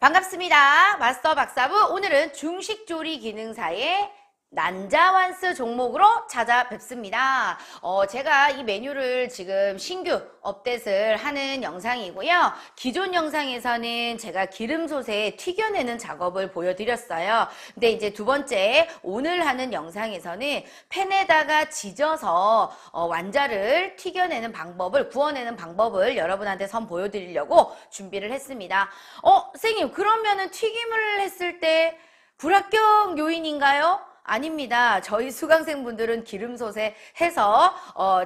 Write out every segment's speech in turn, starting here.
반갑습니다. 마스터 박사부. 오늘은 중식조리 기능사의 난자완스 종목으로 찾아뵙습니다. 제가 이 메뉴를 지금 신규 업데이트를 하는 영상이고요. 기존 영상에서는 제가 기름솥에 튀겨내는 작업을 보여드렸어요. 근데 이제 두 번째 오늘 하는 영상에서는 팬에다가 지져서 완자를 튀겨내는 방법을, 구워내는 방법을 여러분한테 보여드리려고 준비를 했습니다. 선생님, 그러면은 튀김을 했을 때 불합격 요인인가요? 아닙니다. 저희 수강생분들은 기름솥에 해서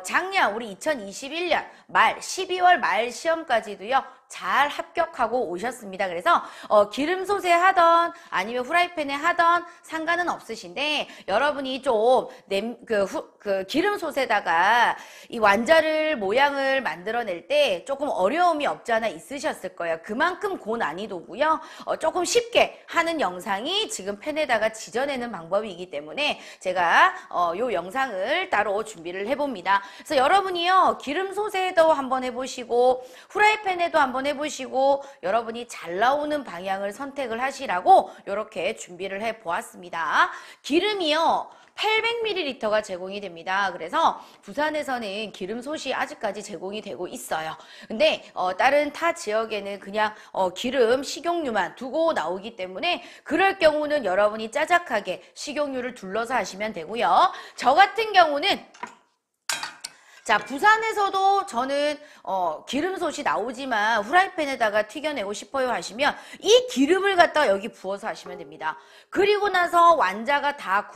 작년 우리 2021년 말 12월 말 시험까지도요 잘 합격하고 오셨습니다. 그래서 기름솥에 하던 아니면 후라이팬에 하던 상관은 없으신데, 여러분이 좀 기름솥에다가 이 완자를 모양을 만들어낼 때 조금 어려움이 없지 않아 있으셨을 거예요. 그만큼 고난이도고요. 조금 쉽게 하는 영상이 지금 팬에다가 지져내는 방법이기 때문에 제가 요 영상을 따로 준비를 해봅니다. 그래서 여러분이요 기름솥에도 한번 해보시고 후라이팬에도 한번 해보시고 여러분이 잘 나오는 방향을 선택을 하시라고 이렇게 준비를 해 보았습니다. 기름이요 800ml가 제공이 됩니다. 그래서 부산에서는 기름솥이 아직까지 제공이 되고 있어요. 근데 다른 타 지역에는 그냥 기름, 식용유만 두고 나오기 때문에 그럴 경우는 여러분이 짜작하게 식용유를 둘러서 하시면 되고요. 저 같은 경우는 자, 부산에서도 저는 기름솥이 나오지만 후라이팬에다가 튀겨내고 싶어요 하시면 이 기름을 갖다 여기 부어서 하시면 됩니다. 그리고 나서 완자가 다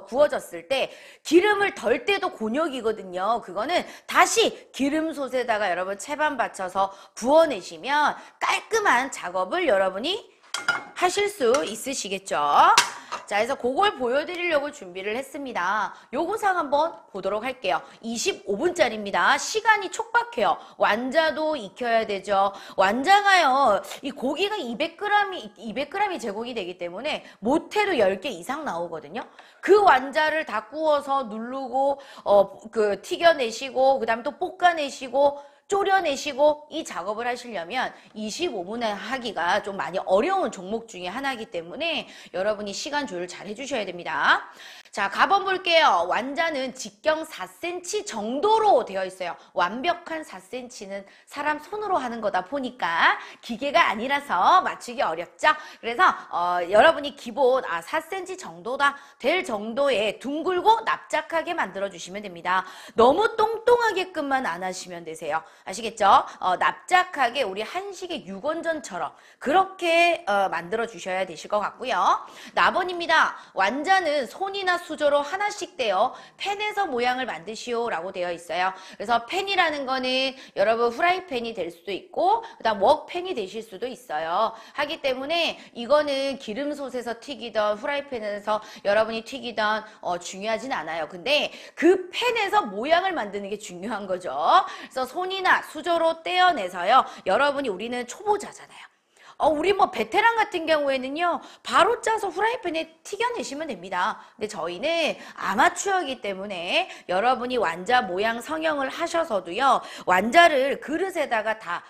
구워졌을 때 기름을 덜 때도 곤욕이거든요. 그거는 다시 기름솥에다가 여러분 채반 받쳐서 부어내시면 깔끔한 작업을 여러분이 하실 수 있으시겠죠. 자, 그래서 그걸 보여드리려고 준비를 했습니다. 요구사항 한번 보도록 할게요. 25분짜리입니다. 시간이 촉박해요. 완자도 익혀야 되죠. 완자가요, 이 고기가 200g이 제공이 되기 때문에 못해도 10개 이상 나오거든요. 그 완자를 다 구워서 누르고, 튀겨내시고, 그 다음에 또 볶아내시고, 졸여내시고 이 작업을 하시려면 25분에 하기가 좀 많이 어려운 종목 중에 하나이기 때문에 여러분이 시간 조율 잘 해주셔야 됩니다. 자, 가번 볼게요. 완자는 직경 4cm 정도로 되어 있어요. 완벽한 4cm는 사람 손으로 하는 거다 보니까 기계가 아니라서 맞추기 어렵죠. 그래서 여러분이 기본 4cm 정도다 될 정도의 둥글고 납작하게 만들어 주시면 됩니다. 너무 똥똥하게끔만 안 하시면 되세요. 아시겠죠? 납작하게 우리 한식의 육원전처럼 그렇게 만들어 주셔야 되실 것 같고요. 나번입니다. 완자는 손이나 수저로 하나씩 떼어 팬에서 모양을 만드시오 라고 되어 있어요. 그래서 팬이라는 거는 여러분 후라이팬이 될 수도 있고 그다음 웍팬이 되실 수도 있어요. 하기 때문에 이거는 기름솥에서 튀기던 후라이팬에서 여러분이 튀기던 중요하진 않아요. 근데 그 팬에서 모양을 만드는 게 중요한 거죠. 그래서 손이나 수저로 떼어내서요. 여러분이 우리는 초보자잖아요. 우리 베테랑 같은 경우에는요, 바로 짜서 후라이팬에 튀겨내시면 됩니다. 근데 저희는 아마추어이기 때문에 여러분이 완자 모양 성형을 하셔서도요, 완자를 그릇에다가 다,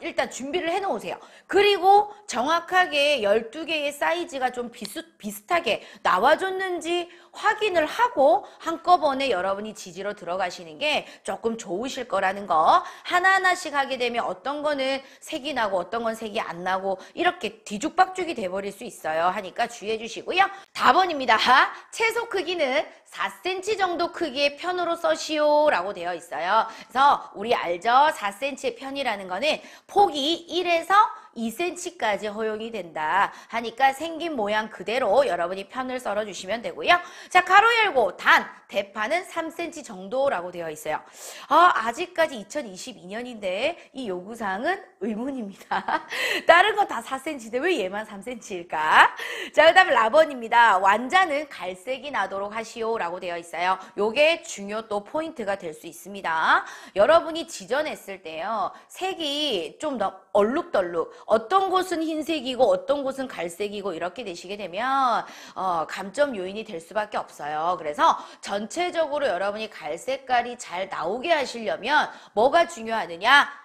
일단 준비를 해 놓으세요. 그리고 정확하게 12개의 사이즈가 좀 비슷하게 나와줬는지 확인을 하고 한꺼번에 여러분이 지지러 들어가시는 게 조금 좋으실 거라는 거. 하나하나씩 하게 되면 어떤 거는 색이 나고 어떤 건 색이 안 나고 이렇게 뒤죽박죽이 돼버릴 수 있어요. 하니까 주의해 주시고요. 답번입니다. 채소 크기는 4cm 정도 크기의 편으로 써시오 라고 되어 있어요. 그래서 우리 알죠? 4cm의 편이라는 거는 폭이 1에서 2cm까지 허용이 된다 하니까 생긴 모양 그대로 여러분이 편을 썰어 주시면 되고요. 자, 가로 열고 대파는 3cm 정도라고 되어 있어요. 아직까지 2022년인데 이 요구사항은 의문입니다. 다른 거 다 4cm인데 왜 얘만 3cm일까? 자, 그 다음에 라번입니다. 완자는 갈색이 나도록 하시오 라고 되어 있어요. 요게 중요 또 포인트가 될 수 있습니다. 여러분이 지져냈을 때요, 색이 좀 더 얼룩덜룩, 어떤 곳은 흰색이고 어떤 곳은 갈색이고 이렇게 되시게 되면 감점 요인이 될 수밖에 없어요. 그래서 전체적으로 여러분이 갈색깔이 잘 나오게 하시려면 뭐가 중요하느냐?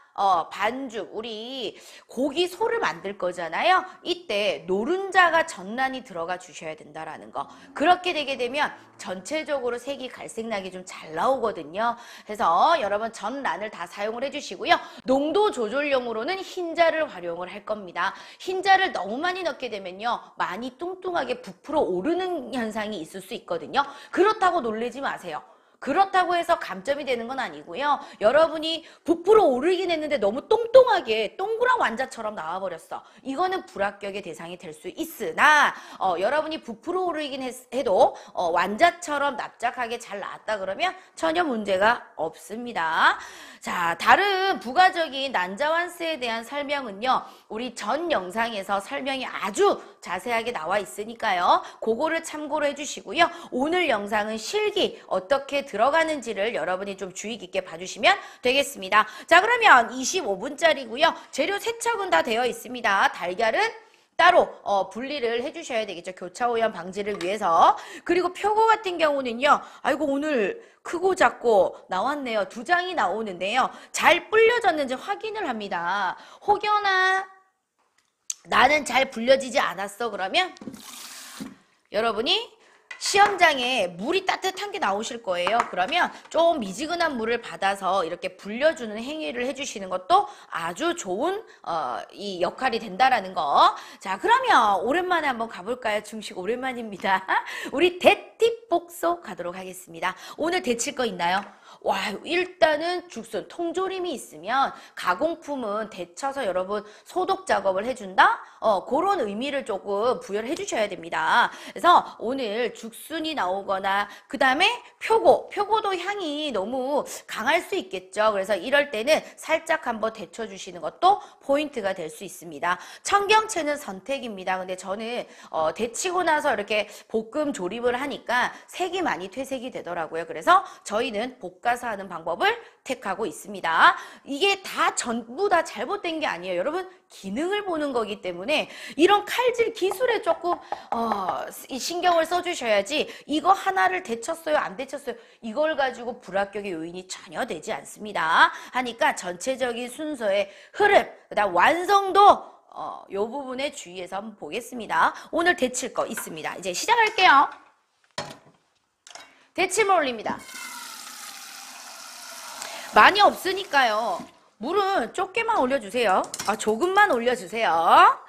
반죽, 우리 고기 소를 만들 거잖아요. 이때 노른자가 전란이 들어가 주셔야 된다라는 거. 그렇게 되게 되면 전체적으로 색이 갈색나게 좀 잘 나오거든요. 그래서 여러분 전란을 다 사용을 해주시고요. 농도 조절용으로는 흰자를 활용을 할 겁니다. 흰자를 너무 많이 넣게 되면요. 많이 뚱뚱하게 부풀어 오르는 현상이 있을 수 있거든요. 그렇다고 놀라지 마세요. 그렇다고 해서 감점이 되는 건 아니고요. 여러분이 부풀어 오르긴 했는데 너무 똥똥하게 동그란 완자처럼 나와버렸어. 이거는 불합격의 대상이 될 수 있으나 여러분이 부풀어 오르긴 해도 완자처럼 납작하게 잘 나왔다 그러면 전혀 문제가 없습니다. 자, 다른 부가적인 난자완스에 대한 설명은요. 우리 전 영상에서 설명이 아주 자세하게 나와 있으니까요. 그거를 참고로 해주시고요. 오늘 영상은 실기 어떻게 들어가는지를 여러분이 좀 주의 깊게 봐주시면 되겠습니다. 자, 그러면 25분짜리고요. 재료 세척은 다 되어 있습니다. 달걀은 따로 분리를 해주셔야 되겠죠. 교차 오염 방지를 위해서. 그리고 표고 같은 경우는요. 아이고 오늘 크고 작고 나왔네요. 2장이 나오는데요. 잘 불려졌는지 확인을 합니다. 혹여나 나는 잘 불려지지 않았어 그러면 여러분이 시험장에 물이 따뜻한 게 나오실 거예요. 그러면 좀 미지근한 물을 받아서 이렇게 불려주는 행위를 해주시는 것도 아주 좋은 이 역할이 된다라는 거. 자, 그러면 오랜만에 한번 가볼까요? 중식 오랜만입니다. 우리 대팁 복소 가도록 하겠습니다. 오늘 데칠 거 있나요? 와, 일단은 죽순, 통조림이 있으면 가공품은 데쳐서 여러분 소독 작업을 해준다? 그런 의미를 조금 부여를 해주셔야 됩니다. 그래서 오늘 죽순이 나오거나 그 다음에 표고도 향이 너무 강할 수 있겠죠. 그래서 이럴 때는 살짝 한번 데쳐주시는 것도 포인트가 될 수 있습니다. 청경채는 선택입니다. 근데 저는 데치고 나서 이렇게 볶음 조림을 하니까 색이 많이 퇴색이 되더라고요. 그래서 저희는 볶아서 하는 방법을 택하고 있습니다. 이게 다 전부 다 잘못된 게 아니에요. 여러분 기능을 보는 거기 때문에 이런 칼질 기술에 조금 신경을 써주셔야지 이거 하나를 데쳤어요 안 데쳤어요 이걸 가지고 불합격의 요인이 전혀 되지 않습니다. 하니까 전체적인 순서의 흐름 그다음 완성도 요 부분에 주의해서 한번 보겠습니다. 오늘 데칠 거 있습니다. 이제 시작할게요. 데침을 올립니다. 많이 없으니까요. 물은 적게만 올려주세요. 조금만 올려주세요.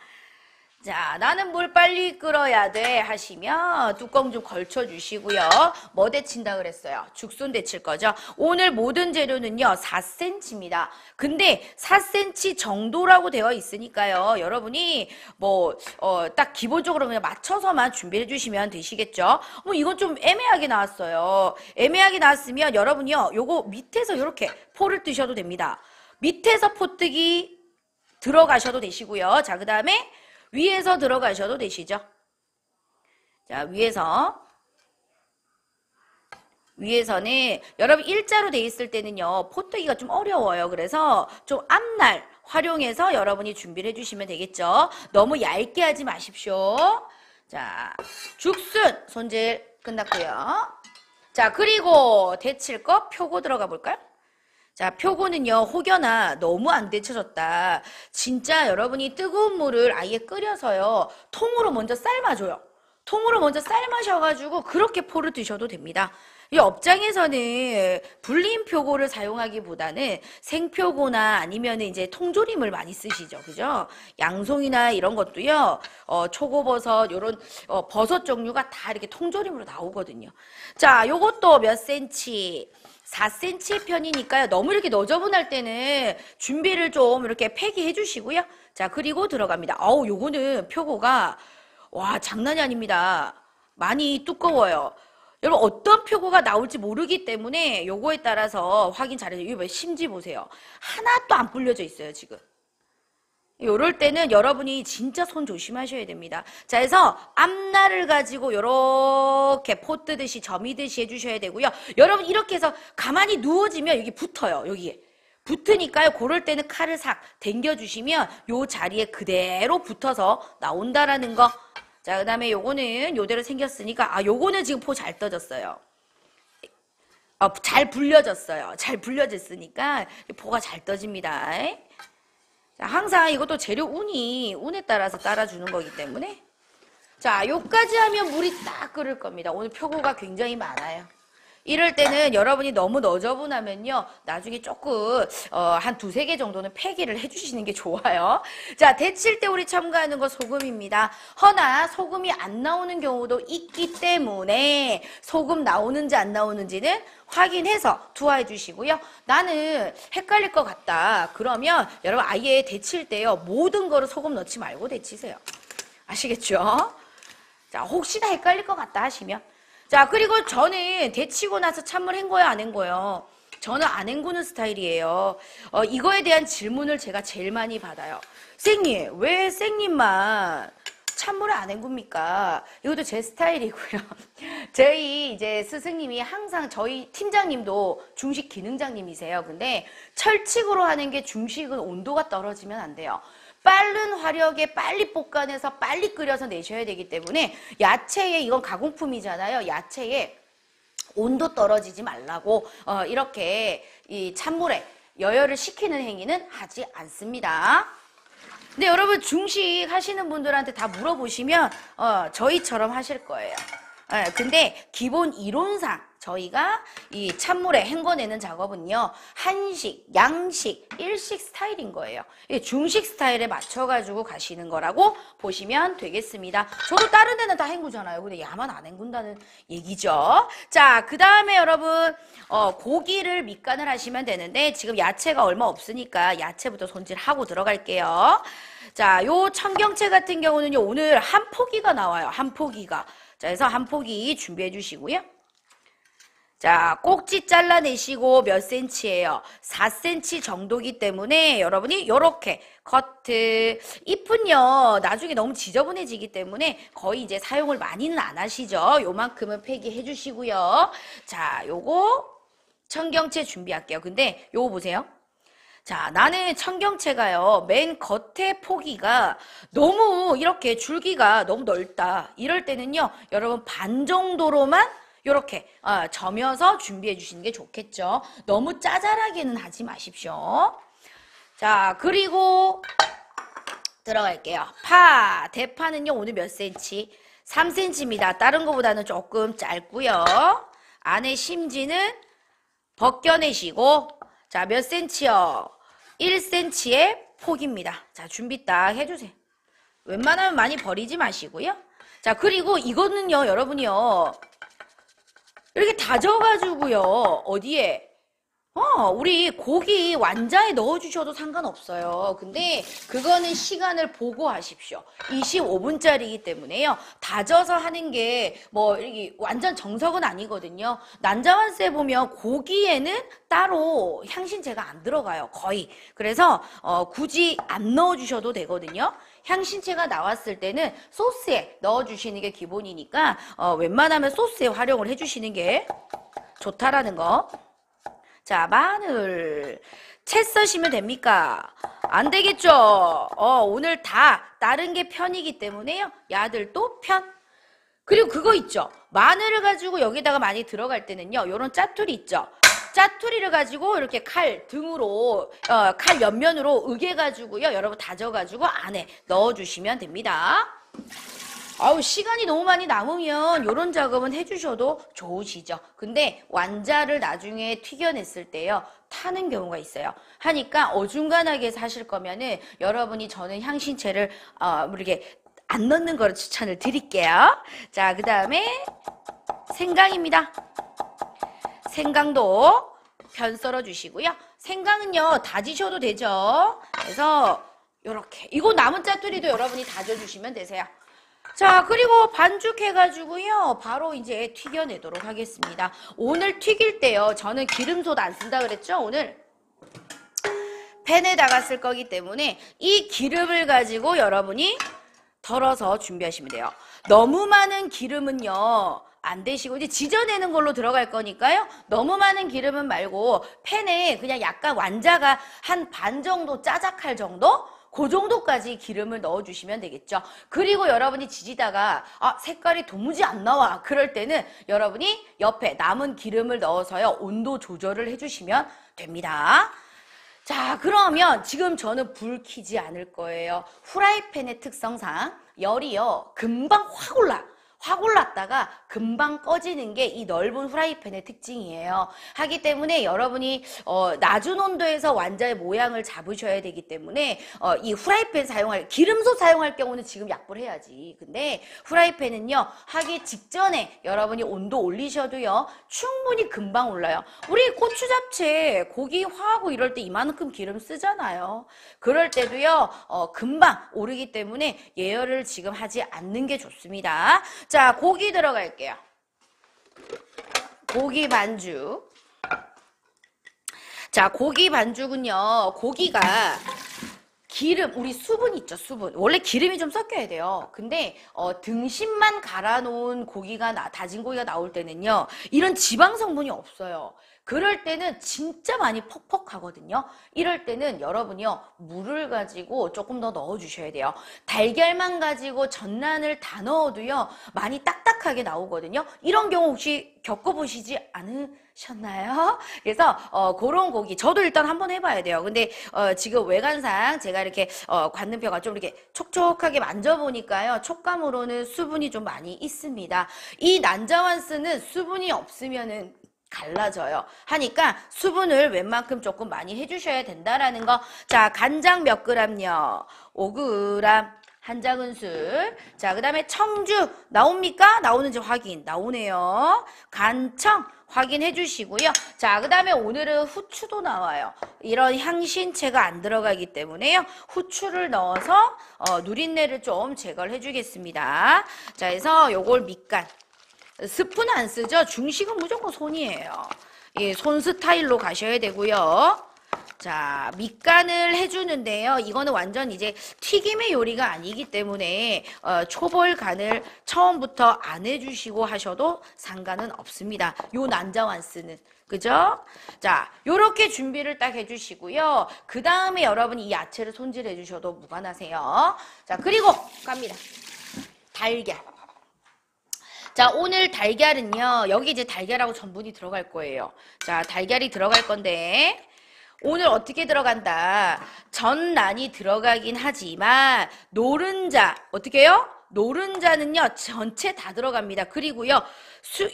자, 나는 물 빨리 끓어야 돼 하시면 뚜껑 좀 걸쳐주시고요. 뭐 데친다 그랬어요? 죽순 데칠 거죠? 오늘 모든 재료는요. 4cm입니다. 근데 4cm 정도라고 되어 있으니까요. 여러분이 딱 기본적으로 그냥 맞춰서만 준비해 주시면 되시겠죠? 이건 좀 애매하게 나왔어요. 애매하게 나왔으면 여러분이요. 요거 밑에서 이렇게 포를 뜨셔도 됩니다. 밑에서 포뜨기 들어가셔도 되시고요. 자, 그 다음에 위에서 들어가셔도 되시죠. 자, 위에서는 여러분 일자로 돼 있을 때는요. 포뜨기가 좀 어려워요. 그래서 좀 앞날 활용해서 여러분이 준비를 해주시면 되겠죠. 너무 얇게 하지 마십시오. 자, 죽순 손질 끝났고요. 자, 그리고 데칠 거 표고 들어가 볼까요? 자, 표고는요, 혹여나 너무 안 데쳐졌다. 진짜 여러분이 뜨거운 물을 아예 끓여서요, 통으로 먼저 삶아줘요. 통으로 먼저 삶으셔가지고 그렇게 포를 드셔도 됩니다. 이 업장에서는 불린 표고를 사용하기보다는 생표고나 아니면 이제 통조림을 많이 쓰시죠. 그죠? 양송이나 이런 것도요, 초고버섯, 요런, 버섯 종류가 다 이렇게 통조림으로 나오거든요. 자, 요것도 몇 cm? 4cm 편이니까요. 너무 이렇게 너저분할 때는 준비를 좀 이렇게 폐기해 주시고요. 자, 그리고 들어갑니다. 요거는 표고가, 와, 장난이 아닙니다. 많이 두꺼워요. 여러분, 어떤 표고가 나올지 모르기 때문에 요거에 따라서 확인 잘해주세요. 이거 심지 보세요. 하나도 안 불려져 있어요, 지금. 요럴 때는 여러분이 진짜 손 조심하셔야 됩니다. 자, 그래서 앞날을 가지고 요렇게 포 뜨듯이 점이듯이 해주셔야 되고요. 여러분 이렇게 해서 가만히 누워지면 여기 붙어요. 여기에. 붙으니까요. 그럴 때는 칼을 싹 당겨주시면 요 자리에 그대로 붙어서 나온다라는 거. 자, 그 다음에 요거는 요대로 생겼으니까 요거는 지금 포 잘 떠졌어요. 잘 불려졌어요. 잘 불려졌으니까 포가 잘 떠집니다. 자, 항상 이것도 재료 운에 따라서 따라주는 거기 때문에 자, 요까지 하면 물이 딱 끓을 겁니다. 오늘 표고가 굉장히 많아요. 이럴 때는 여러분이 너무 너저분하면요. 나중에 조금 한 두세 개 정도는 폐기를 해주시는 게 좋아요. 자, 데칠 때 우리 첨가하는 거 소금입니다. 허나 소금이 안 나오는 경우도 있기 때문에 소금 나오는지 안 나오는지는 확인해서 투하해 주시고요. 나는 헷갈릴 것 같다. 그러면 여러분 아예 데칠 때요. 모든 거를 소금 넣지 말고 데치세요. 아시겠죠? 자, 혹시나 헷갈릴 것 같다 하시면 자, 그리고 저는 데치고 나서 찬물 헹궈요, 안 헹궈요? 저는 안 헹구는 스타일이에요. 이거에 대한 질문을 제가 제일 많이 받아요. 쌩님, 왜 쌩님만 찬물을 안 헹굽니까? 이것도 제 스타일이고요. 저희 이제 스승님이 항상 저희 팀장님도 중식 기능장님이세요. 근데 철칙으로 하는 게 중식은 온도가 떨어지면 안 돼요. 빠른 화력에 빨리 볶아내서 빨리 끓여서 내셔야 되기 때문에 야채에 이건 가공품이잖아요. 야채에 온도 떨어지지 말라고 이렇게 이 찬물에 여열을 시키는 행위는 하지 않습니다. 근데 여러분 중식 하시는 분들한테 다 물어보시면 저희처럼 하실 거예요. 근데 기본 이론상 저희가 이 찬물에 헹궈내는 작업은요. 한식, 양식, 일식 스타일인 거예요. 중식 스타일에 맞춰가지고 가시는 거라고 보시면 되겠습니다. 저도 다른 데는 다 헹구잖아요. 근데 야만 안 헹군다는 얘기죠. 자, 그 다음에 여러분 고기를 밑간을 하시면 되는데 지금 야채가 얼마 없으니까 야채부터 손질하고 들어갈게요. 자, 요 청경채 같은 경우는요. 오늘 한 포기가 나와요. 한 포기가. 자, 그래서 한 포기 준비해 주시고요. 자, 꼭지 잘라내시고 몇 cm예요? 4cm 정도기 때문에 여러분이 요렇게 커트. 잎은요, 나중에 너무 지저분해지기 때문에 거의 이제 사용을 많이는 안 하시죠? 요만큼은 폐기해 주시고요. 자, 요거 청경채 준비할게요. 근데 요거 보세요. 자, 나는 청경채가요, 맨 겉에 포기가 너무 이렇게 줄기가 너무 넓다. 이럴 때는요, 여러분 반 정도로만 이렇게 점여서 준비해 주시는 게 좋겠죠. 너무 짜잘하게는 하지 마십시오. 자, 그리고 들어갈게요. 대파는요, 오늘 몇 cm? 3cm입니다. 다른 거보다는 조금 짧고요. 안에 심지는 벗겨내시고, 자, 몇 cm요? 1cm의 폭입니다. 자, 준비 딱 해주세요. 웬만하면 많이 버리지 마시고요. 자, 그리고 이거는요, 여러분이요. 이렇게 다져가지고요. 어디에? 우리 고기 완자에 넣어주셔도 상관없어요. 근데 그거는 시간을 보고 하십시오. 25분짜리이기 때문에요. 다져서 하는 게 뭐 이렇게 완전 정석은 아니거든요. 난자완세 보면 고기에는 따로 향신채가 안 들어가요. 거의. 그래서 굳이 안 넣어주셔도 되거든요. 향신채가 나왔을 때는 소스에 넣어주시는 게 기본이니까 웬만하면 소스에 활용을 해주시는 게 좋다라는 거. 자, 마늘. 채 써시면 됩니까? 안 되겠죠? 오늘 다 다른 게 편이기 때문에요. 야들도 편. 그리고 그거 있죠? 마늘을 가지고 여기다가 많이 들어갈 때는요. 요런 짜투리 있죠? 짜투리를 가지고 이렇게 칼 등으로, 칼 옆면으로 으개가지고요. 여러분 다져가지고 안에 넣어주시면 됩니다. 아우, 시간이 너무 많이 남으면 이런 작업은 해주셔도 좋으시죠. 근데 완자를 나중에 튀겨냈을 때요, 타는 경우가 있어요. 하니까 어중간하게 사실 거면은 여러분이 저는 향신채를 이렇게 안 넣는 거를 추천을 드릴게요. 자, 그 다음에 생강입니다. 생강도 편 썰어 주시고요. 생강은요, 다지셔도 되죠. 그래서 요렇게. 이거 남은 짜투리도 여러분이 다져주시면 되세요. 자, 그리고 반죽해가지고요. 바로 이제 튀겨내도록 하겠습니다. 오늘 튀길 때요. 저는 기름소다 안 쓴다 그랬죠? 오늘 팬에다가 쓸 거기 때문에 이 기름을 가지고 여러분이 덜어서 준비하시면 돼요. 너무 많은 기름은요. 안 되시고 이제 지져내는 걸로 들어갈 거니까요. 너무 많은 기름은 말고 팬에 그냥 약간 완자가 한 반 정도 짜작할 정도? 그 정도까지 기름을 넣어주시면 되겠죠. 그리고 여러분이 지지다가 색깔이 도무지 안 나와. 그럴 때는 여러분이 옆에 남은 기름을 넣어서요. 온도 조절을 해주시면 됩니다. 자, 그러면 지금 저는 불 켜지 않을 거예요. 후라이팬의 특성상 열이요. 금방 확 올랐다가 금방 꺼지는 게 이 넓은 후라이팬의 특징이에요. 하기 때문에 여러분이 낮은 온도에서 완자의 모양을 잡으셔야 되기 때문에 이 후라이팬 기름솥 사용할 경우는 지금 약불 해야지. 근데 후라이팬은요, 하기 직전에 여러분이 온도 올리셔도요, 충분히 금방 올라요. 우리 고추 잡채 고기 화하고 이럴 때 이만큼 기름 쓰잖아요. 그럴 때도요, 금방 오르기 때문에 예열을 지금 하지 않는 게 좋습니다. 자, 고기 들어갈게요. 고기 반죽. 자, 고기 반죽은요, 고기가 기름, 우리 수분 있죠, 수분. 원래 기름이 좀 섞여야 돼요. 근데 등심만 갈아 놓은 고기가 다진 고기가 나올 때는요, 이런 지방 성분이 없어요. 그럴 때는 진짜 많이 퍽퍽하거든요. 이럴 때는 여러분이요, 물을 가지고 조금 더 넣어주셔야 돼요. 달걀만 가지고 전란을 다 넣어도요, 많이 딱딱하게 나오거든요. 이런 경우 혹시 겪어보시지 않으셨나요? 그래서 그런 고기 저도 일단 한번 해봐야 돼요. 근데 지금 외관상 제가 이렇게 관는표가 좀 이렇게 촉촉하게 만져보니까요, 촉감으로는 수분이 좀 많이 있습니다. 이 난자완스는 수분이 없으면은 갈라져요. 하니까 수분을 웬만큼 조금 많이 해주셔야 된다라는 거. 자, 간장 몇 그램요? 5g. 한 작은술. 자, 그 다음에 청주 나옵니까? 나오는지 확인. 나오네요. 간청 확인해 주시고요. 자, 그 다음에 오늘은 후추도 나와요. 이런 향신채가 안 들어가기 때문에요. 후추를 넣어서 누린내를 좀 제거를 해주겠습니다. 자, 그래서 요걸 밑간. 스푼 안 쓰죠? 중식은 무조건 손이에요. 예, 손 스타일로 가셔야 되고요. 자, 밑간을 해주는데요. 이거는 완전 이제 튀김의 요리가 아니기 때문에 초벌 간을 처음부터 안 해주시고 하셔도 상관은 없습니다. 요 난자완스는. 그죠? 자, 요렇게 준비를 딱 해주시고요. 그 다음에 여러분이 이 야채를 손질해 주셔도 무관하세요. 자, 그리고 갑니다. 달걀. 자, 오늘 달걀은요, 여기 이제 달걀하고 전분이 들어갈 거예요. 자, 달걀이 들어갈 건데, 오늘 어떻게 들어간다? 전란이 들어가긴 하지만, 노른자, 어떻게 해요? 노른자는요, 전체 다 들어갑니다. 그리고요,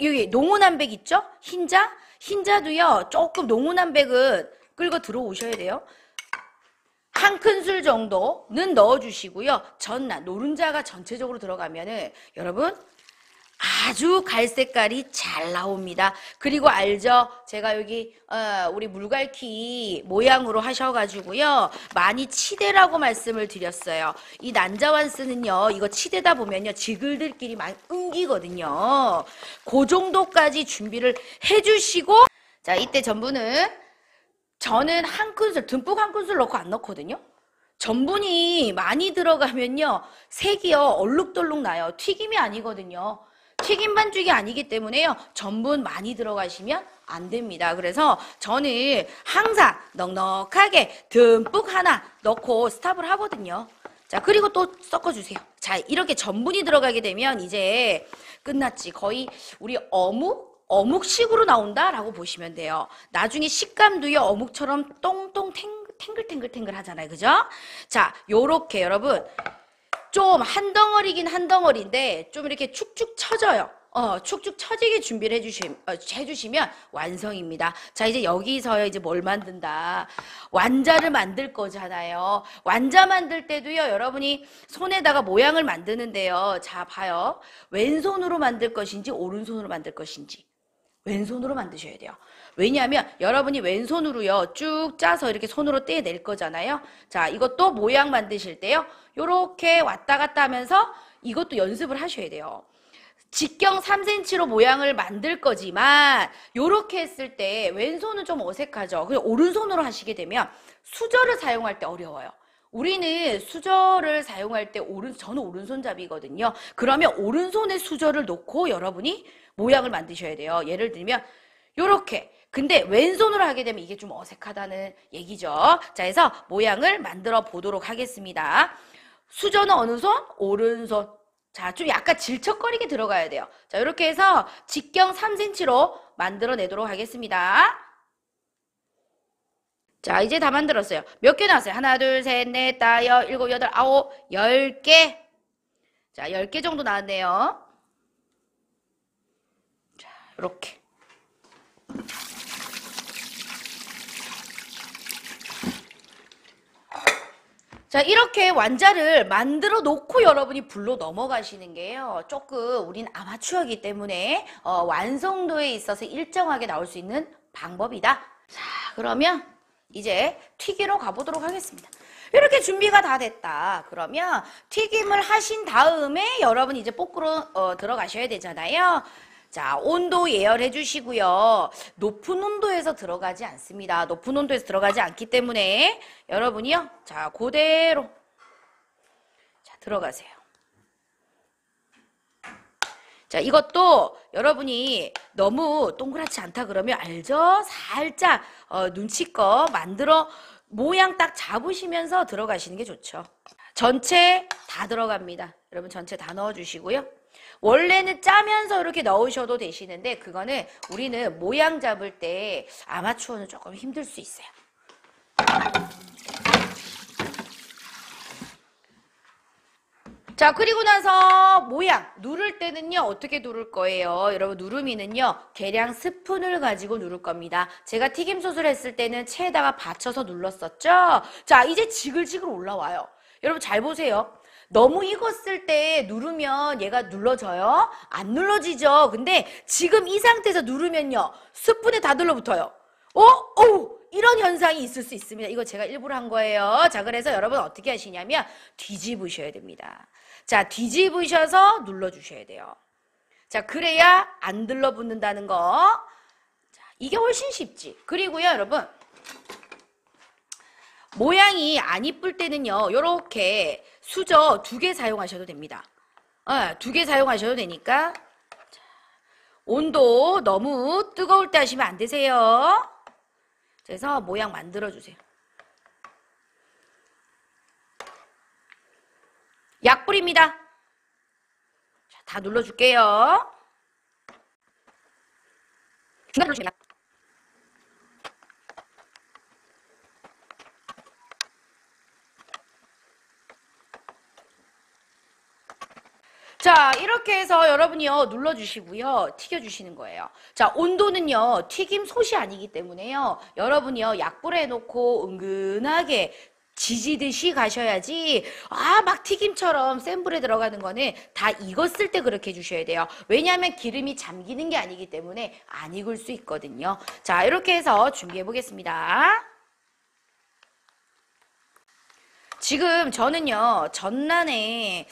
여기 농후남백 있죠? 흰자? 흰자도요, 조금 농후남백은 끌고 들어오셔야 돼요. 한 큰술 정도는 넣어주시고요. 전란, 노른자가 전체적으로 들어가면은, 여러분, 아주 갈색깔이 잘 나옵니다. 그리고 알죠? 제가 여기 우리 물갈퀴 모양으로 하셔가지고요. 많이 치대라고 말씀을 드렸어요. 이 난자완스는요. 이거 치대다 보면요. 지글들끼리 많이 엉기거든요. 그 정도까지 준비를 해주시고, 자, 이때 전분은 저는 한 큰술, 듬뿍 한 큰술 넣고 안 넣거든요. 전분이 많이 들어가면요. 색이요. 얼룩덜룩 나요. 튀김이 아니거든요. 튀김 반죽이 아니기 때문에요. 전분 많이 들어가시면 안 됩니다. 그래서 저는 항상 넉넉하게 듬뿍 하나 넣고 스탑을 하거든요. 자, 그리고 또 섞어주세요. 자, 이렇게 전분이 들어가게 되면 이제 끝났지. 거의 우리 어묵식으로 나온다라고 보시면 돼요. 나중에 식감도요. 어묵처럼 똥똥 탱글탱글 하잖아요. 그죠? 자, 요렇게 여러분 좀 한 덩어리긴 한 덩어리인데 좀 이렇게 축축 처져요. 축축 처지게 준비를 해주시면 완성입니다. 자, 이제 여기서 이제 뭘 만든다? 완자를 만들 거잖아요. 완자 만들 때도요, 여러분이 손에다가 모양을 만드는데요. 자, 봐요. 왼손으로 만들 것인지, 오른손으로 만들 것인지. 왼손으로 만드셔야 돼요. 왜냐하면 여러분이 왼손으로요, 쭉 짜서 이렇게 손으로 떼낼 거잖아요. 자, 이것도 모양 만드실 때요, 요렇게 왔다 갔다 하면서 이것도 연습을 하셔야 돼요. 직경 3cm로 모양을 만들 거지만 요렇게 했을 때 왼손은 좀 어색하죠. 그래서 오른손으로 하시게 되면 수저를 사용할 때 어려워요. 우리는 수저를 사용할 때 저는 오른손잡이거든요. 그러면 오른손에 수저를 놓고 여러분이 모양을 만드셔야 돼요. 예를 들면 요렇게 근데 왼손으로 하게 되면 이게 좀 어색하다는 얘기죠. 자, 그래서 모양을 만들어 보도록 하겠습니다. 수저는 어느 손? 오른손. 자, 좀 약간 질척거리게 들어가야 돼요. 자, 이렇게 해서 직경 3cm로 만들어내도록 하겠습니다. 자, 이제 다 만들었어요. 몇 개 나왔어요? 하나, 둘, 셋, 넷, 다, 여, 일곱, 여덟, 아홉, 10개. 자, 10개 정도 나왔네요. 자, 이렇게. 자, 이렇게 완자를 만들어 놓고 여러분이 불로 넘어가시는 게요. 조금 우린 아마추어이기 때문에 완성도에 있어서 일정하게 나올 수 있는 방법이다. 자, 그러면 이제 튀기러 가보도록 하겠습니다. 이렇게 준비가 다 됐다. 그러면 튀김을 하신 다음에 여러분 이제 볶으러 들어가셔야 되잖아요. 자, 온도 예열해 주시고요. 높은 온도에서 들어가지 않습니다. 높은 온도에서 들어가지 않기 때문에 여러분이요. 자, 그대로 자, 들어가세요. 자, 이것도 여러분이 너무 동그랗지 않다 그러면 알죠? 살짝 눈치껏 만들어 모양 딱 잡으시면서 들어가시는 게 좋죠. 전체 다 들어갑니다. 여러분 전체 다 넣어주시고요. 원래는 짜면서 이렇게 넣으셔도 되시는데 그거는 우리는 모양 잡을 때 아마추어는 조금 힘들 수 있어요. 자, 그리고 나서 모양 누를 때는요 어떻게 누를 거예요? 여러분 누르미는요 계량 스푼을 가지고 누를 겁니다. 제가 튀김솥을 했을 때는 체에다가 받쳐서 눌렀었죠. 자, 이제 지글지글 올라와요. 여러분 잘 보세요. 너무 익었을 때 누르면 얘가 눌러져요? 안 눌러지죠? 근데 지금 이 상태에서 누르면요 스푼에 다 들러붙어요. 이런 현상이 있을 수 있습니다. 이거 제가 일부러 한 거예요. 자, 그래서 여러분 어떻게 하시냐면 뒤집으셔야 됩니다. 자, 뒤집으셔서 눌러주셔야 돼요. 자, 그래야 안 들러붙는다는 거. 자, 이게 훨씬 쉽지. 그리고요, 여러분. 모양이 안 이쁠 때는요, 요렇게 수저 2개 사용하셔도 됩니다. 2개 사용하셔도 되니까. 자, 온도 너무 뜨거울 때 하시면 안 되세요. 그래서 모양 만들어주세요. 약불입니다. 자, 다 눌러줄게요. 중간 눌러주십니다. 자, 이렇게 해서 여러분이요 눌러주시고요 튀겨주시는 거예요. 자, 온도는요 튀김솥이 아니기 때문에요 여러분이요 약불에 놓고 은근하게 지지듯이 가셔야지 막 튀김처럼 센 불에 들어가는 거는 다 익었을 때 그렇게 해주셔야 돼요. 왜냐하면 기름이 잠기는 게 아니기 때문에 안 익을 수 있거든요. 자, 이렇게 해서 준비해 보겠습니다. 지금 저는요 전란에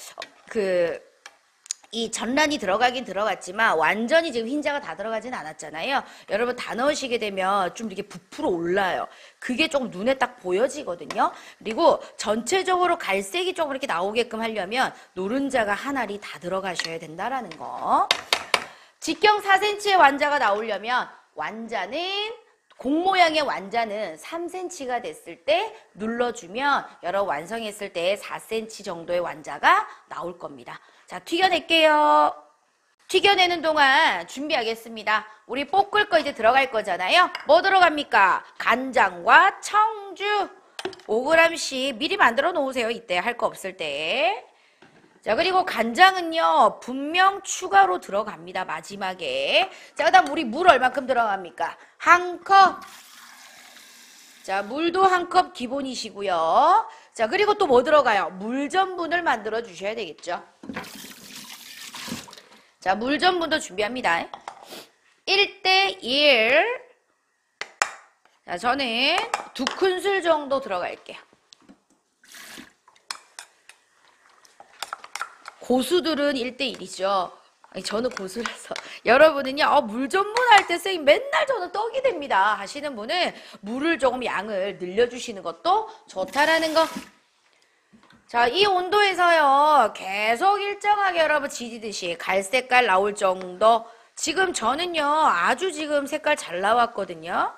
이 전란이 들어가긴 들어갔지만 완전히 지금 흰자가 다 들어가진 않았잖아요. 여러분 다 넣으시게 되면 좀 이렇게 부풀어 올라요. 그게 조금 눈에 딱 보여지거든요. 그리고 전체적으로 갈색이 조금 이렇게 나오게끔 하려면 노른자가 한 알이 다 들어가셔야 된다라는 거. 직경 4cm의 완자가 나오려면 공 모양의 완자는 3cm가 됐을 때 눌러주면 여러분 완성했을 때 4cm 정도의 완자가 나올 겁니다. 자, 튀겨낼게요. 튀겨내는 동안 준비하겠습니다. 우리 볶을 거 이제 들어갈 거잖아요. 뭐 들어갑니까? 간장과 청주 5g씩 미리 만들어 놓으세요. 이때 할 거 없을 때. 자, 그리고 간장은요 분명 추가로 들어갑니다. 마지막에. 자, 그 다음 우리 물 얼만큼 들어갑니까? 1컵. 자, 물도 1컵 기본이시고요. 자, 그리고 또 뭐 들어가요? 물전분을 만들어 주셔야 되겠죠. 자, 물전분도 준비합니다. 1:1. 자, 저는 2큰술 정도 들어갈게요. 고수들은 1:1이죠. 저는 고수라서. 여러분은요, 물전분할 때 쌤 맨날 저는 떡이 됩니다 하시는 분은 물을 조금 양을 늘려주시는 것도 좋다라는 거. 자, 이 온도에서요, 계속 일정하게 여러분 지지듯이 갈색깔 나올 정도. 지금 저는요, 아주 지금 색깔 잘 나왔거든요.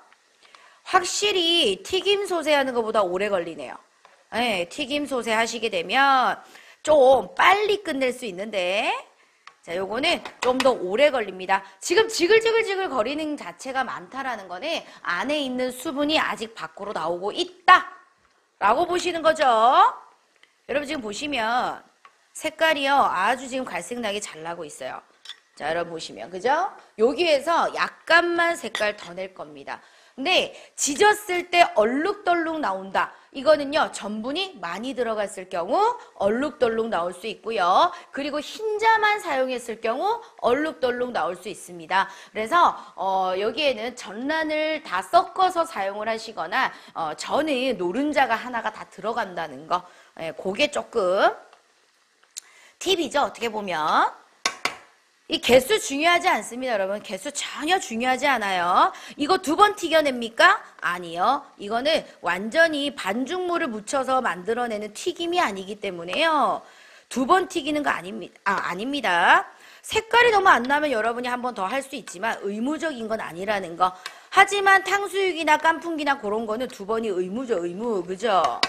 확실히 튀김 소세 하는 것보다 오래 걸리네요. 네, 튀김 소세 하시게 되면 좀 빨리 끝낼 수 있는데, 자, 요거는 좀 더 오래 걸립니다. 지금 지글지글 거리는 자체가 많다라는 거는 안에 있는 수분이 아직 밖으로 나오고 있다 라고 보시는 거죠. 여러분 지금 보시면 색깔이요, 아주 지금 갈색나게 잘 나고 있어요. 자, 여러분 보시면, 그죠? 여기에서 약간만 색깔 더 낼 겁니다. 근데 지졌을 때 얼룩덜룩 나온다. 이거는요, 전분이 많이 들어갔을 경우 얼룩덜룩 나올 수 있고요. 그리고 흰자만 사용했을 경우 얼룩덜룩 나올 수 있습니다. 그래서 여기에는 전란을 다 섞어서 사용을 하시거나 전에 노른자가 하나가 다 들어간다는 거, 그게 조금 팁이죠, 어떻게 보면. 이 개수 중요하지 않습니다, 여러분. 개수 전혀 중요하지 않아요. 이거 2번 튀겨냅니까? 아니요. 이거는 완전히 반죽물을 묻혀서 만들어내는 튀김이 아니기 때문에요. 2번 튀기는 거 아닙니다. 색깔이 너무 안 나면 여러분이 한 번 더 할 수 있지만 의무적인 건 아니라는 거. 하지만 탕수육이나 깐풍기나 그런 거는 2번이 의무죠, 의무. 그죠?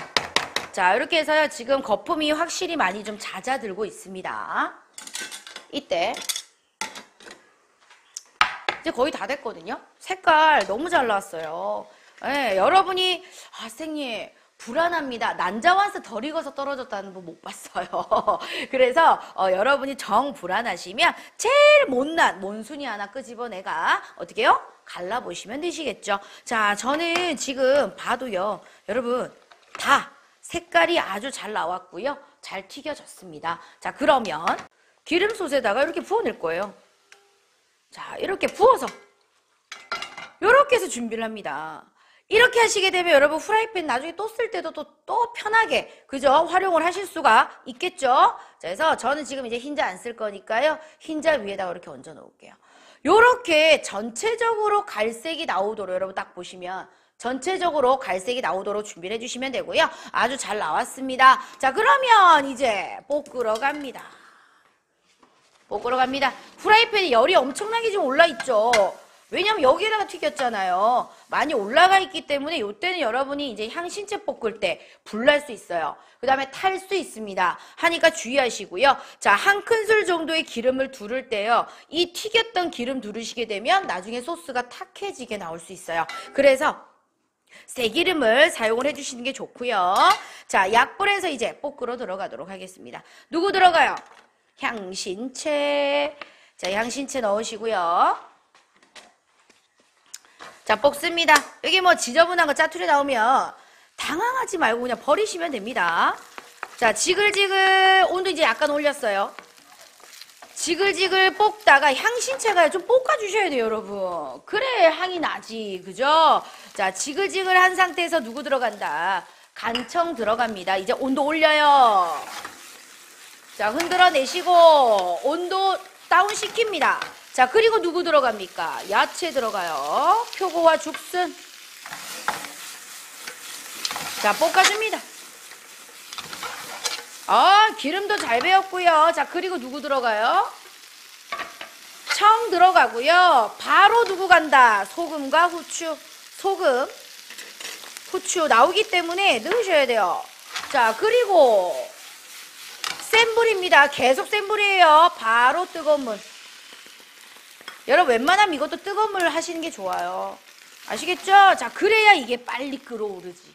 자, 이렇게 해서요, 지금 거품이 확실히 많이 좀 잦아들고 있습니다. 이때. 이제 거의 다 됐거든요. 색깔 너무 잘 나왔어요. 네, 여러분이 선생님 불안합니다. 난자완스 덜 익어서 떨어졌다는 분 못 봤어요. 그래서 여러분이 정 불안하시면 제일 못난 몬순이 하나 끄집어내가 어떻게 해요? 갈라보시면 되시겠죠. 자, 저는 지금 봐도요, 여러분 다 색깔이 아주 잘 나왔고요. 잘 튀겨졌습니다. 자, 그러면 기름솥에다가 이렇게 부어낼 거예요. 자, 이렇게 부어서 이렇게 해서 준비를 합니다. 이렇게 하시게 되면 여러분 프라이팬 나중에 또 쓸 때도 또 편하게, 그죠? 활용을 하실 수가 있겠죠? 자, 그래서 저는 지금 이제 흰자 안 쓸 거니까요, 흰자 위에다가 이렇게 얹어 놓을게요. 요렇게 전체적으로 갈색이 나오도록, 여러분 딱 보시면 전체적으로 갈색이 나오도록 준비를 해주시면 되고요. 아주 잘 나왔습니다. 자, 그러면 이제 볶으러 갑니다. 볶으러 갑니다. 프라이팬에 열이 엄청나게 지금 올라있죠. 왜냐면 여기에다가 튀겼잖아요. 많이 올라가 있기 때문에 이때는 여러분이 이제 향신채 볶을 때 불날 수 있어요. 그 다음에 탈 수 있습니다. 하니까 주의하시고요. 자, 한 큰술 정도의 기름을 두를 때요, 이 튀겼던 기름 두르시게 되면 나중에 소스가 탁해지게 나올 수 있어요. 그래서 새기름을 사용을 해주시는 게 좋고요. 자, 약불에서 이제 볶으러 들어가도록 하겠습니다. 누구 들어가요? 향신채. 자, 향신채 넣으시고요. 자, 볶습니다. 여기 뭐 지저분한 거 짜투리 나오면 당황하지 말고 그냥 버리시면 됩니다. 자, 지글지글 온도 이제 약간 올렸어요. 지글지글 볶다가 향신채가 좀 볶아주셔야 돼요, 여러분. 그래 향이 나지, 그죠? 자, 지글지글한 상태에서 누구 들어간다? 간청 들어갑니다. 이제 온도 올려요. 자, 흔들어 내시고 온도 다운 시킵니다. 자, 그리고 누구 들어갑니까? 야채 들어가요. 표고와 죽순. 자, 볶아줍니다. 기름도 잘 배웠고요. 자, 그리고 누구 들어가요? 청 들어가고요. 바로 누구 간다? 소금과 후추. 소금, 후추 나오기 때문에 넣으셔야 돼요. 자, 그리고 센 불입니다. 계속 센 불이에요. 바로 뜨거운 물. 여러분 웬만하면 이것도 뜨거운 물 하시는 게 좋아요. 아시겠죠? 자, 그래야 이게 빨리 끓어오르지.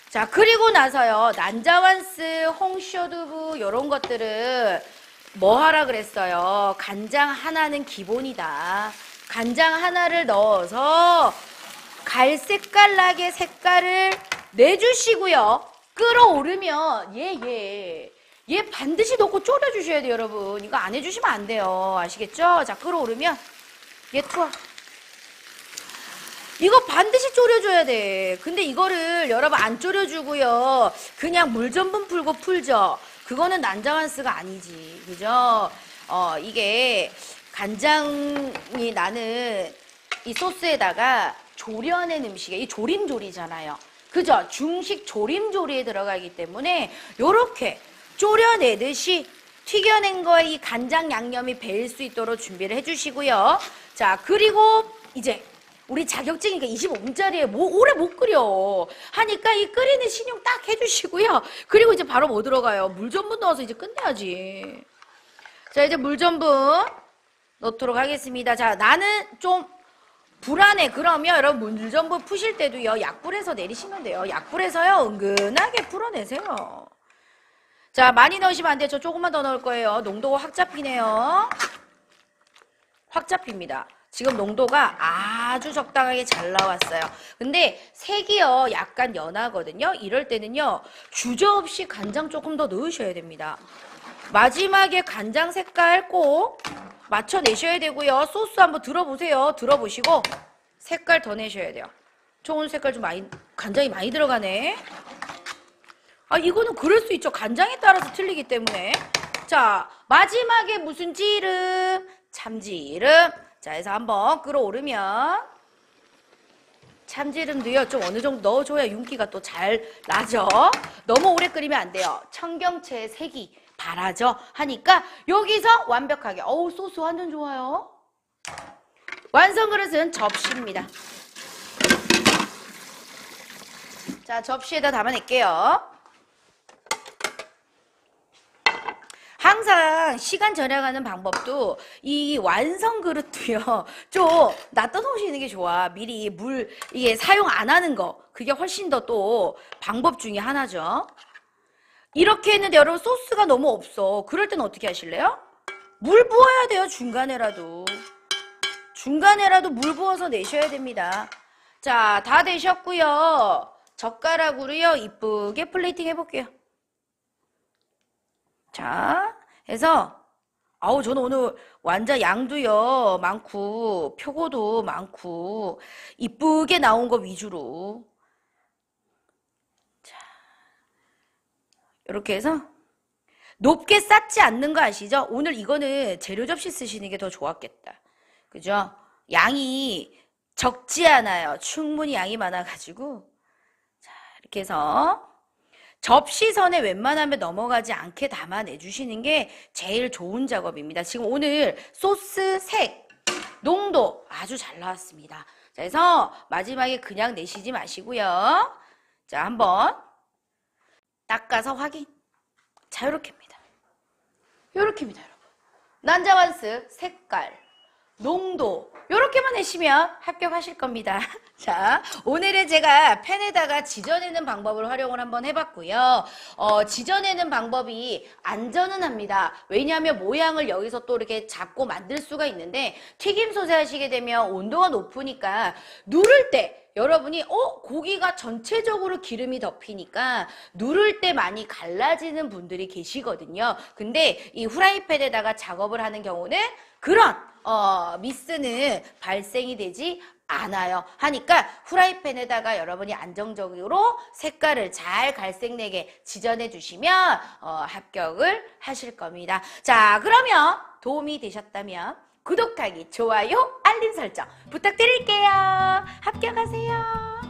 자, 그리고 나서요, 난자완스, 홍쇼두부 이런 것들은 뭐 하라 그랬어요? 간장 하나는 기본이다. 간장 하나를 넣어서 갈색깔나게 색깔을 내주시고요. 끓어오르면 얘 반드시 넣고 졸여주셔야 돼요, 여러분. 이거 안 해주시면 안 돼요. 아시겠죠? 자, 끓어오르면 얘 투하. 이거 반드시 졸여줘야 돼. 근데 이거를 여러분 안 졸여주고요, 그냥 물 전분 풀고 풀죠. 그거는 난자완스가 아니지. 그죠? 이게 간장이 나는 이 소스에다가 조려낸 음식에, 이 조림조리잖아요. 그죠? 중식 조림조리에 들어가기 때문에 요렇게 졸여내듯이 튀겨낸 거에 이 간장 양념이 배일 수 있도록 준비를 해주시고요. 자, 그리고 이제 우리 자격증이니까 25분짜리에 뭐 오래 못 끓여 하니까 이 끓이는 신용 딱 해주시고요. 그리고 이제 바로 뭐 들어가요? 물 전분 넣어서 이제 끝내야지. 자, 이제 물 전분 넣도록 하겠습니다. 자, 나는 좀 불안해. 그러면 여러분 물 전분 푸실 때도요, 약불에서 내리시면 돼요. 약불에서요, 은근하게 풀어내세요. 자, 많이 넣으시면 안 돼요. 저 조금만 더 넣을 거예요. 농도가 확 잡히네요. 확 잡힙니다. 지금 농도가 아주 적당하게 잘 나왔어요. 근데 색이요, 약간 연하거든요. 이럴 때는요, 주저없이 간장 조금 더 넣으셔야 됩니다. 마지막에 간장 색깔 꼭 맞춰내셔야 되고요. 소스 한번 들어보세요. 들어보시고 색깔 더 내셔야 돼요. 저 오늘 색깔 좀 많이, 간장이 많이 들어가네. 아, 이거는 그럴 수 있죠. 간장에 따라서 틀리기 때문에. 자, 마지막에 무슨 기름? 참기름. 자, 해서 한번 끓어오르면 참기름도요, 좀 어느 정도 넣어줘야 윤기가 또 잘 나죠. 너무 오래 끓이면 안 돼요. 청경채의 색이 바라죠. 하니까 여기서 완벽하게, 어우, 소스 완전 좋아요. 완성 그릇은 접시입니다. 자, 접시에다 담아낼게요. 항상 시간 절약하는 방법도 이 완성 그릇도요, 좀 놔둬 놓으시는 게 좋아. 미리 물 이게 사용 안 하는 거, 그게 훨씬 더 또 방법 중에 하나죠. 이렇게 했는데 여러분 소스가 너무 없어. 그럴 땐 어떻게 하실래요? 물 부어야 돼요. 중간에라도 물 부어서 내셔야 됩니다. 자, 다 되셨고요. 젓가락으로요, 이쁘게 플레이팅 해볼게요. 자, 해서 아우, 저는 오늘 완자 양도요 많고 표고도 많고 이쁘게 나온 거 위주로. 자, 이렇게 해서 높게 쌓지 않는 거 아시죠? 오늘 이거는 재료 접시 쓰시는 게 더 좋았겠다. 그죠? 양이 적지 않아요. 충분히 양이 많아가지고. 자, 이렇게 해서 접시선에 웬만하면 넘어가지 않게 담아내주시는 게 제일 좋은 작업입니다. 지금 오늘 소스 색, 농도 아주 잘 나왔습니다. 자, 그래서 마지막에 그냥 내시지 마시고요. 자, 한번 닦아서 확인. 자, 요렇게입니다. 요렇게입니다, 여러분. 난자완스 색깔, 농도 요렇게만 내시면 합격하실 겁니다. 자, 오늘은 제가 펜에다가 지져내는 방법을 활용을 한번 해봤고요. 지져내는 방법이 안전은 합니다. 왜냐하면 모양을 여기서 또 이렇게 잡고 만들 수가 있는데 튀김 소스 하시게 되면 온도가 높으니까 누를 때 여러분이 고기가 전체적으로 기름이 덮이니까 누를 때 많이 갈라지는 분들이 계시거든요. 근데 이 후라이팬에다가 작업을 하는 경우는 그런 미스는 발생이 되지 않아요. 하니까 후라이팬에다가 여러분이 안정적으로 색깔을 잘 갈색내게 지져내 주시면 합격을 하실 겁니다. 자, 그러면 도움이 되셨다면 구독하기, 좋아요, 알림 설정 부탁드릴게요. 합격하세요.